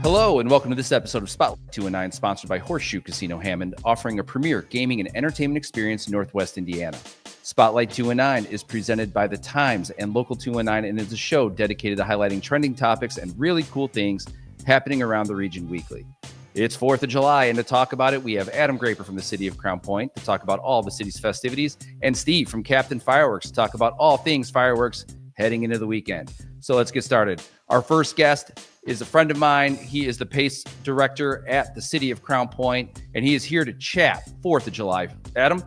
Hello and welcome to this episode of Spotlight 219, sponsored by Horseshoe Casino Hammond, offering a premier gaming and entertainment experience in Northwest Indiana. Spotlight 219 is presented by The Times and Local 219 and is a show dedicated to highlighting trending topics and really cool things happening around the region weekly. It's 4th of July, and to talk about it, we have Adam Graper from the city of Crown Point to talk about all the city's festivities, and Steve from Captain Fireworks to talk about all things fireworks heading into the weekend. So let's get started. Our first guest is a friend of mine. He is the PACE director at the city of Crown Point, and he is here to chat 4th of July. Adam?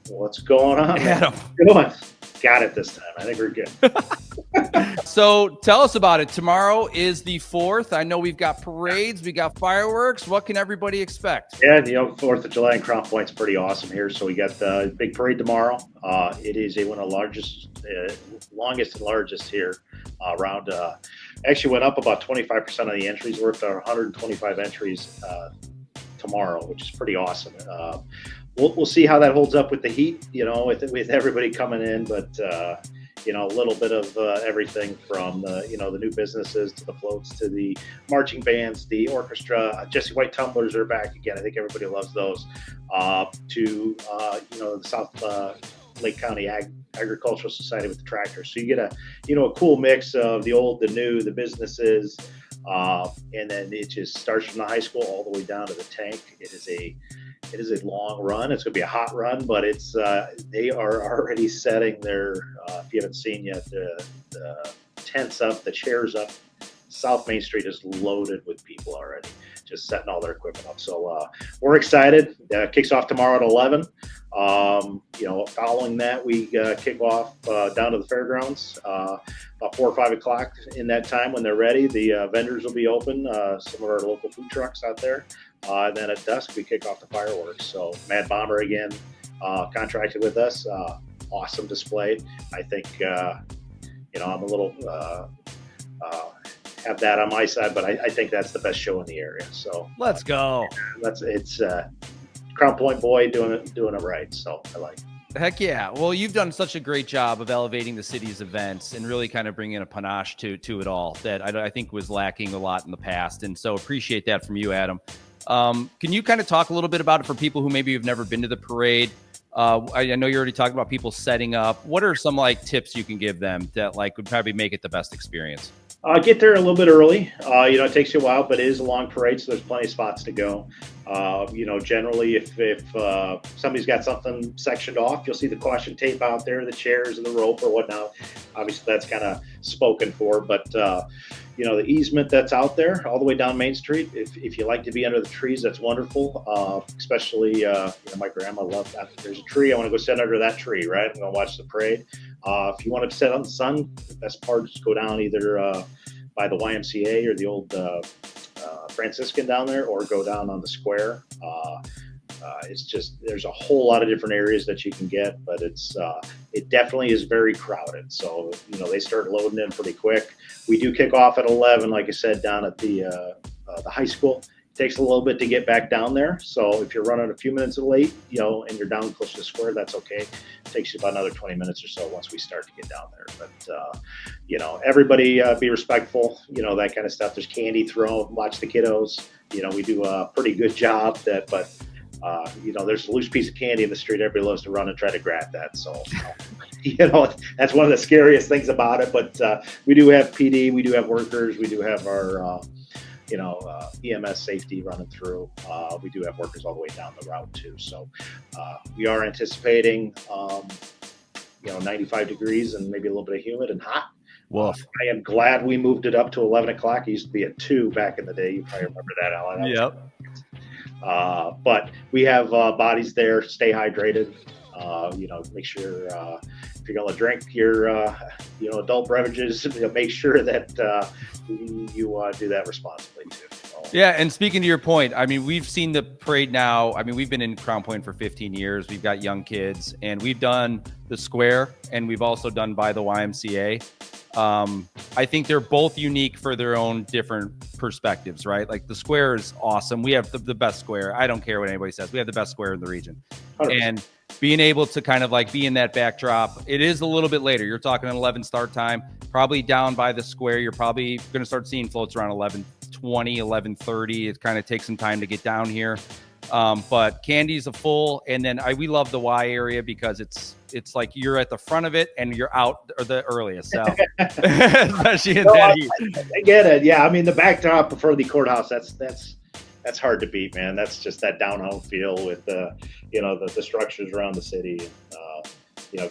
What's going on? Adam. Good. Got it this time. I think we're good. So tell us about it. Tomorrow is the 4th. I know we've got parades, we got fireworks. What can everybody expect? Yeah, 4th of July in Crown Point's pretty awesome here. So we got the big parade tomorrow. It is one of the longest and largest here around. Actually went up about 25% of the entries. We're at 125 entries tomorrow, which is pretty awesome. We'll see how that holds up with the heat, with everybody coming in, but a little bit of everything from the new businesses to the floats to the marching bands, the orchestra. Jesse White tumblers are back again. I think everybody loves those. To the South Lake County Agricultural Society with the tractors. So you get a cool mix of the old, the new, the businesses, and then it just starts from the high school all the way down to the tank. It is a long run. It's going to be a hot run, but they are already setting their, if you haven't seen yet, the tents up, the chairs up. South Main Street is loaded with people already, just setting all their equipment up. So we're excited. Kicks off tomorrow at 11. Following that, we kick off down to the fairgrounds about 4 or 5 o'clock. In that time, when they're ready, the vendors will be open. Some of our local food trucks out there. And then at dusk, we kick off the fireworks. So Mad Bomber again contracted with us. Awesome display. I think I'm a little have that on my side, but I think that's the best show in the area. So let's go. It's Crown Point boy doing it right. So I like it. Heck yeah. Well, you've done such a great job of elevating the city's events and really kind of bringing a panache to it all that I think was lacking a lot in the past. And so appreciate that from you, Adam. Can you kind of talk a little bit about it for people who maybe have never been to the parade? I know you already talked about people setting up. What are some tips you can give them that would probably make it the best experience? Get there a little bit early. It takes you a while, but it is a long parade, so there's plenty of spots to go. Generally, if somebody's got something sectioned off, you'll see the caution tape out there, the chairs and the rope or whatnot. Obviously, that's kind of spoken for, but the easement that's out there all the way down Main Street, if you like to be under the trees, that's wonderful. Especially, my grandma loved that. If there's a tree, I want to go sit under that tree, right? I'm going to watch the parade. If you want to sit on the sun, the best part is go down either by the YMCA or the old Franciscan down there, or go down on the square. There's a whole lot of different areas that you can get, but it definitely is very crowded. So, they start loading in pretty quick. We do kick off at 11, like I said, down at the high school. It takes a little bit to get back down there. So if you're running a few minutes late, and you're down close to the square, that's okay. It takes you about another 20 minutes or so once we start to get down there. But, everybody be respectful, that kind of stuff. There's candy thrown, watch the kiddos. We do a pretty good job but there's a loose piece of candy in the street. Everybody loves to run and try to grab that. So, that's one of the scariest things about it. But we do have PD, we do have workers, we do have our, EMS safety running through. We do have workers all the way down the route too. So we are anticipating, 95 degrees and maybe a little bit of humid and hot. Well, I am glad we moved it up to 11 o'clock. It used to be at 2 back in the day. You probably remember that, Alan. Yep. But we have bodies there. Stay hydrated. Make sure if you're going to drink your, adult beverages, make sure that you do that responsibly too. Yeah, and speaking to your point, we've seen the parade now. We've been in Crown Point for 15 years. We've got young kids, and we've done the square, and we've also done by the YMCA. I think they're both unique for their own different perspectives, right? Like the square is awesome. We have the best square. I don't care what anybody says. We have the best square in the region. 100%. And being able to kind of like be in that backdrop, it is a little bit later. You're talking an 11 start time, probably down by the square. You're probably going to start seeing floats around 11, 11:20, 11:30. It kind of takes some time to get down here. But Candy's a full, and then we love the Y area because it's like you're at the front of it and you're out or the earliest. So especially in that heat. I get it. Yeah, I mean the backdrop for the courthouse. That's hard to beat, man. That's just that down home feel with the structures around the city.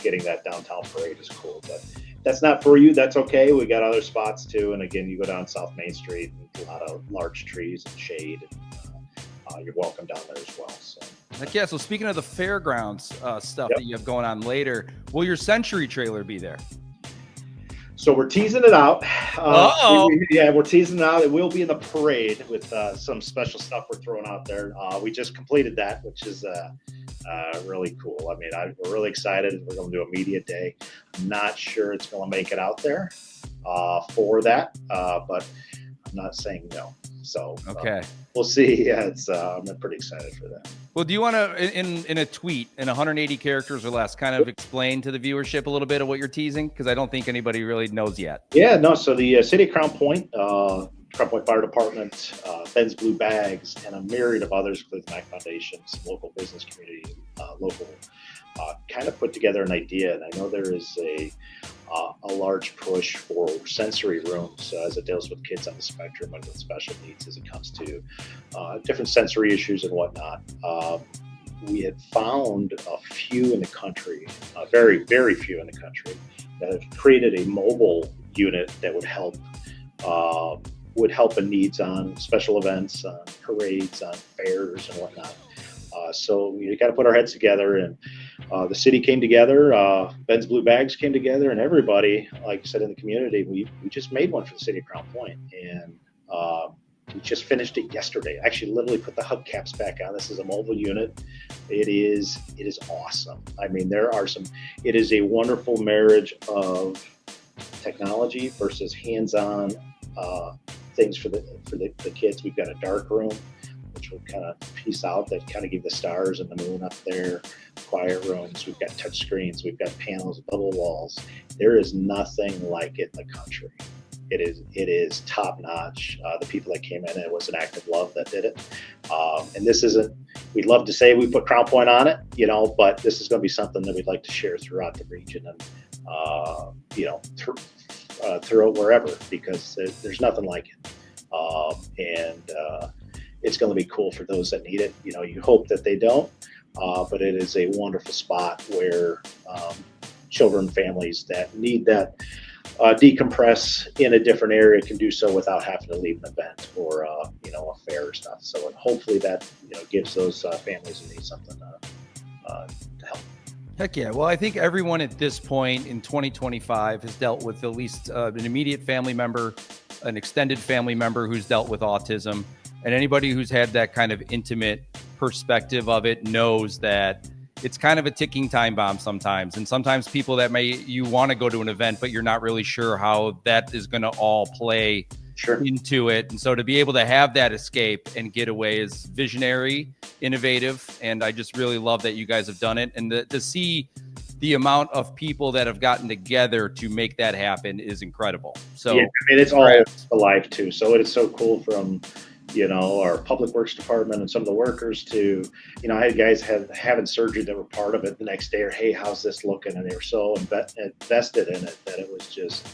Getting that downtown parade is cool. But that's not for you. That's okay. We got other spots too. And again, you go down South Main Street, and a lot of large trees and shade. And, you're welcome down there as well. So. Heck yeah. So speaking of the fairgrounds stuff that you have going on later, will your Century trailer be there? So we're teasing it out. We're teasing it out. It will be in the parade with some special stuff we're throwing out there. We just completed that, which is really cool. I mean, we're really excited. We're going to do a media day. I'm not sure it's going to make it out there for that, but I'm not saying no. So okay, we'll see. Yeah, I'm pretty excited for that. Well, do you want to, in a tweet, in 180 characters or less, kind of explain to the viewership a little bit of what you're teasing? Because I don't think anybody really knows yet. Yeah, no. So the City of Crown Point Fire Department, Ben's Blue Bags, and a myriad of others, including Mac Foundation, some local business community, kind of put together an idea. And I know there is a large push for sensory rooms as it deals with kids on the spectrum and with special needs as it comes to different sensory issues and whatnot. We had found a few in the country, very, very few in the country, that have created a mobile unit that would help in needs on special events, on parades, on fairs and whatnot. So we got to put our heads together, and the city came together, Ben's Blue Bags came together, and everybody, like I said, in the community, we just made one for the City of Crown Point, and we just finished it yesterday. Actually, literally put the hubcaps back on. This is a mobile unit. It is awesome. I mean, it is a wonderful marriage of technology versus hands-on things for the kids. We've got a dark room, which will kind of piece out that kind of give the stars and the moon up there. Quiet rooms. We've got touch screens. We've got panels, bubble walls. There is nothing like it in the country. It is top notch. The people that came in, it was an act of love that did it. And this isn't. We'd love to say we put Crown Point on it, but this is going to be something that we'd like to share throughout the region and through wherever, because there's nothing like it. It's going to be cool for those that need it. You hope that they don't, but it is a wonderful spot where children, families that need that decompress in a different area can do so without having to leave an event or a fair or stuff. So hopefully that gives those families who need something to help. Heck yeah. Well, I think everyone at this point in 2025 has dealt with at least an immediate family member, an extended family member who's dealt with autism. And anybody who's had that kind of intimate perspective of it knows that it's kind of a ticking time bomb sometimes. And sometimes people that you want to go to an event, but you're not really sure how that is going to all play into it. And so to be able to have that escape and getaway is visionary, innovative. And I just really love that you guys have done it. And to see the amount of people that have gotten together to make that happen is incredible. So yeah, I mean, it's all alive too. So it is so cool from our public works department and some of the workers to, I had guys having surgery that were part of it the next day, or, hey, how's this looking? And they were so invested in it that it was just,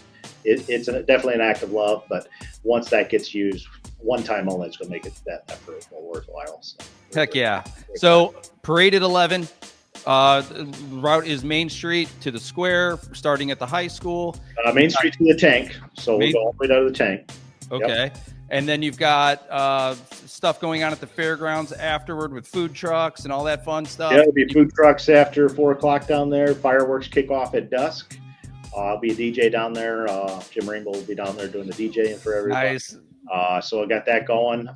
it's definitely an act of love. But once that gets used one time only, it's going to make it that effort more worthwhile. So, heck yeah. So parade at 11, route is Main Street to the square, starting at the high school. Main Street to the tank. So we'll go all the way down to the tank. Okay. Yep. And then you've got stuff going on at the fairgrounds afterward with food trucks and all that fun stuff. Yeah, there'll be food trucks after 4 o'clock down there. Fireworks kick off at dusk. I'll be a DJ down there. Jim Rainbow will be down there doing the DJing for everybody. Nice. So I got that going.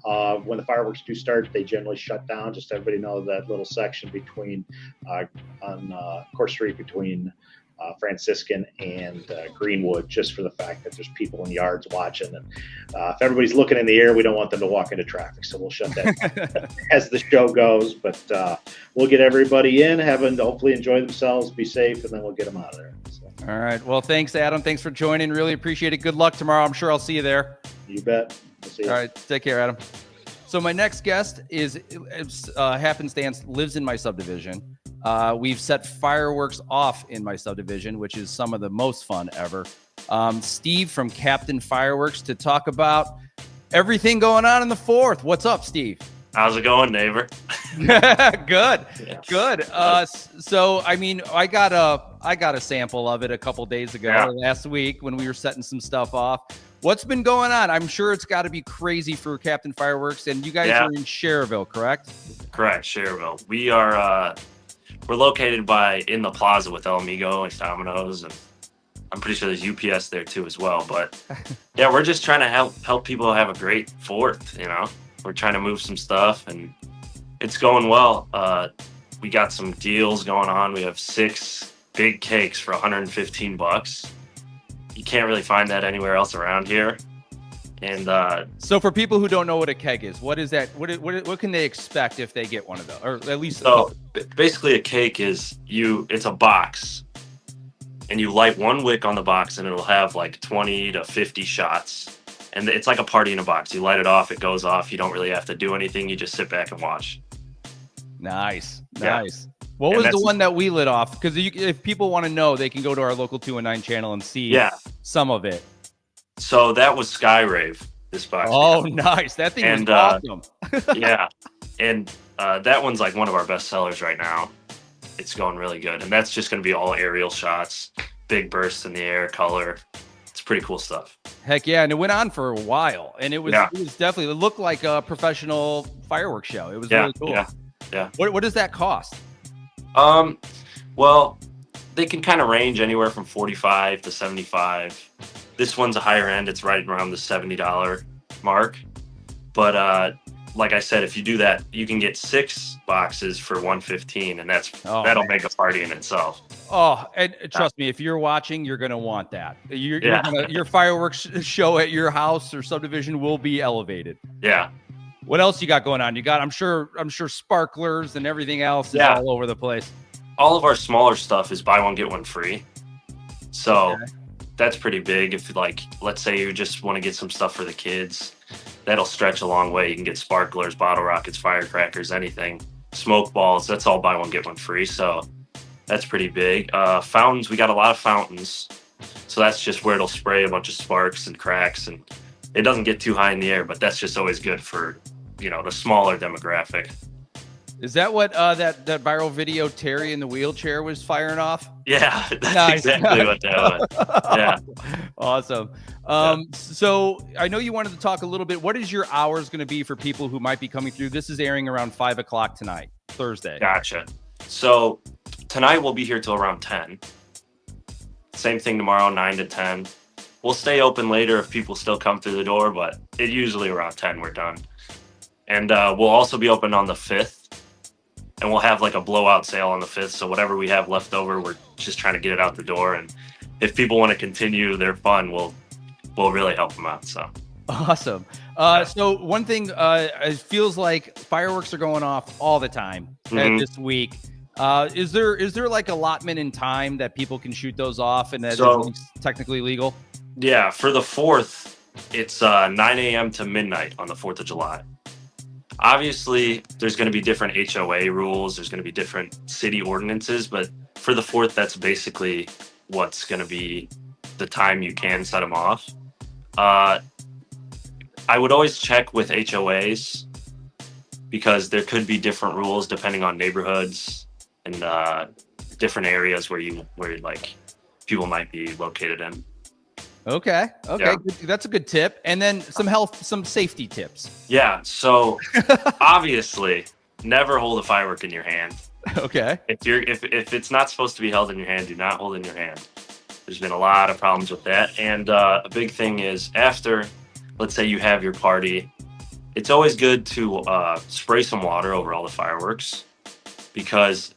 When the fireworks do start, they generally shut down. Just so everybody know that little section between on Court Street between Franciscan and Greenwood, just for the fact that there's people in yards watching, and if everybody's looking in the air, we don't want them to walk into traffic, so we'll shut that as the show goes. But we'll get everybody in, hopefully enjoy themselves, be safe, and then we'll get them out of there. So. All right. Well, thanks, Adam. Thanks for joining. Really appreciate it. Good luck tomorrow. I'm sure I'll see you there. You bet. We'll see you. All right. Take care, Adam. So my next guest is happenstance, lives in my subdivision. We've set fireworks off in my subdivision, which is some of the most fun ever. Steve from Captain Fireworks to talk about everything going on in the 4th. What's up, Steve? How's it going, neighbor? Good. So I mean, I got a sample of it a couple days ago, last week when we were setting some stuff off. What's been going on? I'm sure it's got to be crazy for Captain Fireworks, and you guys are in Cherville, correct? Correct, Cherville. We are we're located in the plaza with El Amigo and Domino's, and I'm pretty sure there's UPS there too as well. But yeah, we're just trying to help people have a great 4th. You know, we're trying to move some stuff, and it's going well. We got some deals going on. We have 6 big cakes for $115. You can't really find that anywhere else around here. And so for people who don't know what a keg is, what is that? What can they expect if they get one of those, or at least? So basically, a cake is it's a box, and you light one wick on the box, and it'll have like 20 to 50 shots, and it's like a party in a box. You light it off, it goes off. You don't really have to do anything. You just sit back and watch. Nice. What was the one that we lit off? Because if people want to know, they can go to our local 219 channel and see some of it. So that was Sky Rave this box. Oh, nice. That thing is awesome. Yeah. And that one's like one of our best sellers right now. It's going really good. And that's just going to be all aerial shots, big bursts in the air, color. It's pretty cool stuff. Heck yeah. And it went on for a while. And it was definitely, it looked like a professional fireworks show. It was really cool. Yeah. What does that cost? Well, they can kind of range anywhere from 45 to 75. This one's a higher end. It's right around the $70 mark. But like I said, if you do that, you can get 6 boxes for $115, and that'll make a party in itself. Oh, and trust me, if you're watching, you're gonna want that. Your fireworks show at your house or subdivision will be elevated. Yeah. What else you got going on? You got, I'm sure sparklers and everything else is all over the place. All of our smaller stuff is buy one, get one free. So that's pretty big. If let's say you just want to get some stuff for the kids, that'll stretch a long way. You can get sparklers, bottle rockets, firecrackers, anything, smoke balls. That's all buy one, get one free. So that's pretty big. Fountains, we got a lot of fountains. So that's just where it'll spray a bunch of sparks and cracks, and it doesn't get too high in the air, but that's just always good for, the smaller demographic. Is that what that viral video Terry in the wheelchair was firing off? Yeah, that's exactly what that was. Yeah. Awesome. So I know you wanted to talk a little bit. What is your hours going to be for people who might be coming through? This is airing around 5 o'clock tonight, Thursday. Gotcha. So tonight we'll be here till around 10. Same thing tomorrow, 9 to 10. We'll stay open later if people still come through the door, but usually around 10 we're done. And we'll also be open on the 5th, and we'll have like a blowout sale on the 5th. So whatever we have left over, we're just trying to get it out the door. And if people want to continue their fun, we'll really help them out. So awesome. So one thing, it feels like fireworks are going off all the time this week. Is there like allotment in time that people can shoot those off and that is technically legal? Yeah, for the 4th, it's 9 a.m. to midnight on the 4th of July. Obviously, there's going to be different HOA rules. There's going to be different city ordinances. But for the 4th, that's basically what's going to be the time you can set them off. I would always check with HOAs because there could be different rules depending on neighborhoods and different areas where people might be located in. Okay. Yeah. That's a good tip. And then some safety tips. Yeah. So obviously never hold a firework in your hand. Okay. If it's not supposed to be held in your hand, do not hold it in your hand. There's been a lot of problems with that. And a big thing is after, let's say you have your party, it's always good to spray some water over all the fireworks because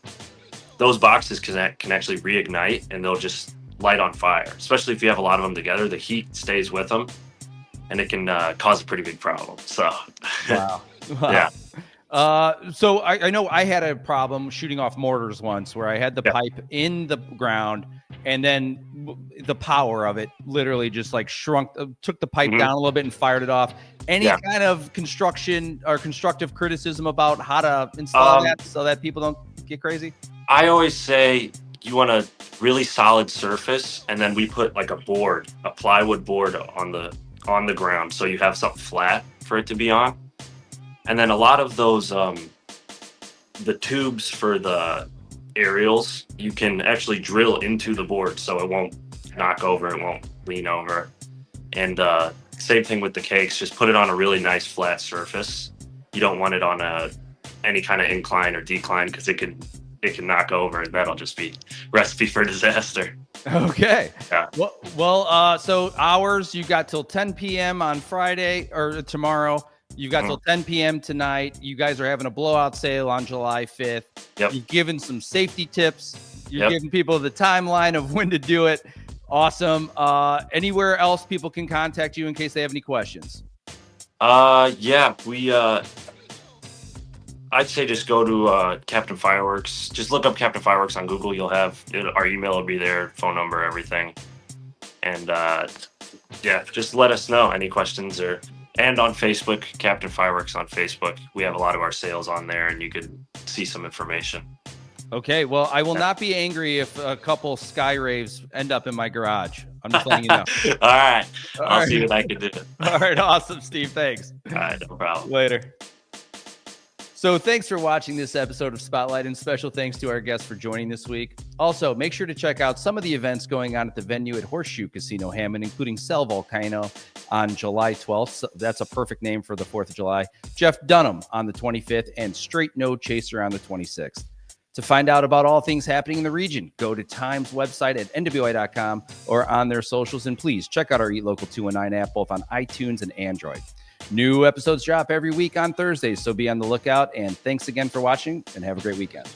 those boxes can actually reignite and they'll just light on fire, especially if you have a lot of them together. The heat stays with them and it can cause a pretty big problem. So wow. Yeah. So I know I had a problem shooting off mortars once where I had the pipe in the ground and then the power of it literally just like shrunk, took the pipe down a little bit and fired it off. Any kind of construction or constructive criticism about how to install that so that people don't get crazy? I always say you want a really solid surface, and then we put like a plywood board on the ground, so you have something flat for it to be on. And then a lot of those the tubes for the aerials, you can actually drill into the board so it won't knock over, it won't lean over. And same thing with the cakes, just put it on a really nice flat surface. You don't want it on any kind of incline or decline, because it can knock over, and that'll just be recipe for disaster. Okay. Yeah. Well, so hours, you got till 10 p.m. on Friday or tomorrow. You've got till 10 p.m. tonight. You guys are having a blowout sale on July 5th. Yep. You've given some safety tips. You're giving people the timeline of when to do it. Awesome. Anywhere else people can contact you in case they have any questions? I'd say just go to Captain Fireworks. Just look up Captain Fireworks on Google. You'll have our email will be there, phone number, everything. And just let us know any questions, and on Facebook, Captain Fireworks on Facebook. We have a lot of our sales on there, and you can see some information. Okay, well, I will not be angry if a couple Sky Raves end up in my garage. I'm just letting you know. All right. I'll see what I can do. All right, awesome, Steve. Thanks. All right, no problem. Later. So thanks for watching this episode of Spotlight, and special thanks to our guests for joining this week. Also, make sure to check out some of the events going on at the venue at Horseshoe Casino Hammond, including Cell Volcano on July 12th. So that's a perfect name for the 4th of July. Jeff Dunham on the 25th, and Straight No Chaser on the 26th. To find out about all things happening in the region, go to Time's website at nwi.com or on their socials. And please check out our Eat Local 219 app, both on iTunes and Android. New episodes drop every week on Thursdays, so be on the lookout. And thanks again for watching, and have a great weekend.